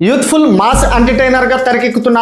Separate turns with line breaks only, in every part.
Youthful mass entertainer గా తెరకెక్కుతున్న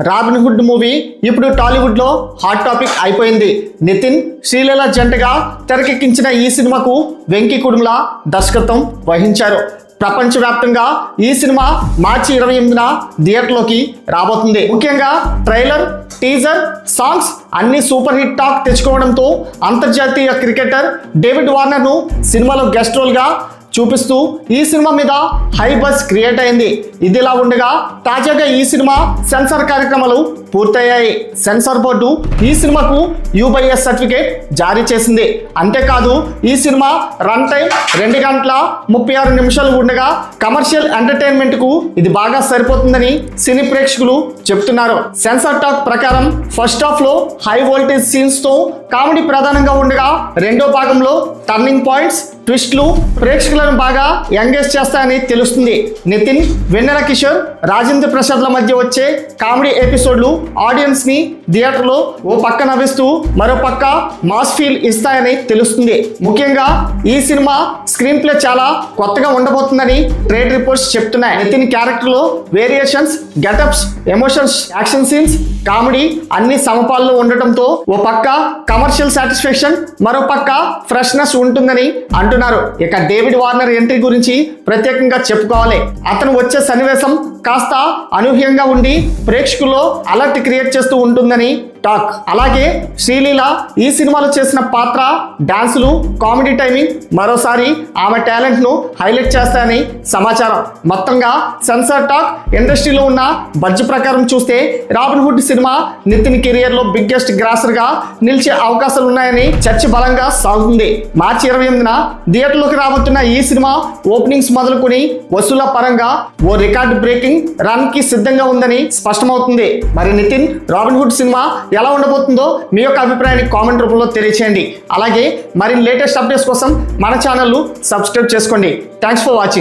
robin hood movie ఇప్పుడు టాలీవుడ్ లో హాట్ టాపిక్ అయిపోయింది. నితిన్ శ్రీలీల జంటగా తెరకెక్కించిన ఈ సినిమాకు వెంకీ కుడుముల దర్శకత్వం వహించారు. ప్రపంచవ్యాప్తంగా ఈ సినిమా మార్చి 28న థియేటర్లోకి రాబోతుంది. ముఖ్యంగా ట్రైలర్, టీజర్, సాంగ్స్ అన్ని సూపర్ హిట్ టాక్ తెచ్చుకోవడంతో అంతర్జాతీయ క్రికెటర్ డేవిడ్ వార్నర్ను సినిమాలో గెస్ట్ రోల్గా చూపిస్తూ ఈ సినిమా మీద హై బజ్ క్రియేట్ అయింది. ఇదిలా ఉండగా తాజాగా ఈ సినిమా సెన్సార్ కార్యక్రమాలు పూర్తయ్యాయి. సెన్సార్ బోర్డు ఈ సినిమాకు U/S సర్టిఫికేట్ జారీ చేసింది. అంతేకాదు ఈ సినిమా రన్ టైం 2 గంటల 36 నిమిషాలు ఉండగా కమర్షియల్ ఎంటర్టైన్మెంట్ కు ఇది బాగా సరిపోతుందని సినీ ప్రేక్షకులు చెప్తున్నారు. సెన్సార్ టాక్ ప్రకారం ఫస్ట్ హాఫ్ లో హై వోల్టేజ్ సీన్స్ తో కామెడీ ప్రధానంగా ఉండగా రెండో భాగంలో టర్నింగ్ పాయింట్స్, ట్విస్ట్లు ప్రేక్షకులను బాగా ఎంగేజ్ చేస్తాయని తెలుస్తుంది. నితిన్, వెన్నెల కిషోర్, రాజేంద్ర ప్రసాద్ల మధ్య వచ్చే కామెడీ ఎపిసోడ్లు ఆడియన్స్ ని థియేటర్లో ఓ పక్క నవ్విస్తూ మరో పక్క మాస్ ఫీల్ ఇస్తాయని తెలుస్తుంది. ముఖ్యంగా ఈ సినిమా స్క్రీన్ ప్లే చాలా కొత్తగా ఉండబోతుందని ట్రేడ్ రిపోర్ట్స్ చెప్తున్నాయి. నితిన్ క్యారెక్టర్ లో variations, getups, emotions, action scenes, comedy అన్ని సమపాల్లో ఉండటంతో ఓ పక్క కమర్షియల్ సాటిస్ఫాక్షన్, మరో పక్క ఫ్రెష్నెస్ ఉంటుందని అంటున్నారు. ఇక డేవిడ్ వార్నర్ ఎంట్రీ గురించి ప్రత్యేకంగా చెప్పుకోవాలి. అతను వచ్చే సన్నివేశం కాస్త అనూహ్యంగా ఉండి ప్రేక్షకుల్లో అలర్ట్ క్రియేట్ చేస్తూ ఉంటుందని టాక్. అలాగే శ్రీలీల ఈ సినిమాలో చేసిన పాత్ర, డాన్సులు, కామెడీ టైమింగ్ మరోసారి ఆమె టాలెంట్ ను హైలైట్ చేస్తాయని సమాచారం. మొత్తంగా సెన్సార్ టాక్ ఇండస్ట్రీలో ఉన్న బడ్జ్ ప్రకారం చూస్తే Robin Hood cinema Nithin career లో బిగ్గెస్ట్ గ్రాసర్ గా నిలిచే అవకాశాలు ఉన్నాయని చర్చ బలంగా సాగుతుంది. మార్చి 28న థియేటర్లోకి రాబోతున్న ఈ సినిమా ఓపెనింగ్స్ మొదలుకొని వసూళ్ల పరంగా ఓ రికార్డ్ బ్రేకింగ్ రన్ కి సిద్ధంగా ఉందని స్పష్టమవుతుంది. మరి నితిన్ రాబిన్ హుడ్ సినిమా ఎలా ఉండబోతుందో మీ యొక్క అభిప్రాయాన్ని కామెంట్ రూపంలో తెలియచేయండి. అలాగే మరిన్ని లేటెస్ట్ అప్డేట్స్ కోసం మన ఛానల్ సబ్స్క్రైబ్ చేసుకోండి. Thanks for watching.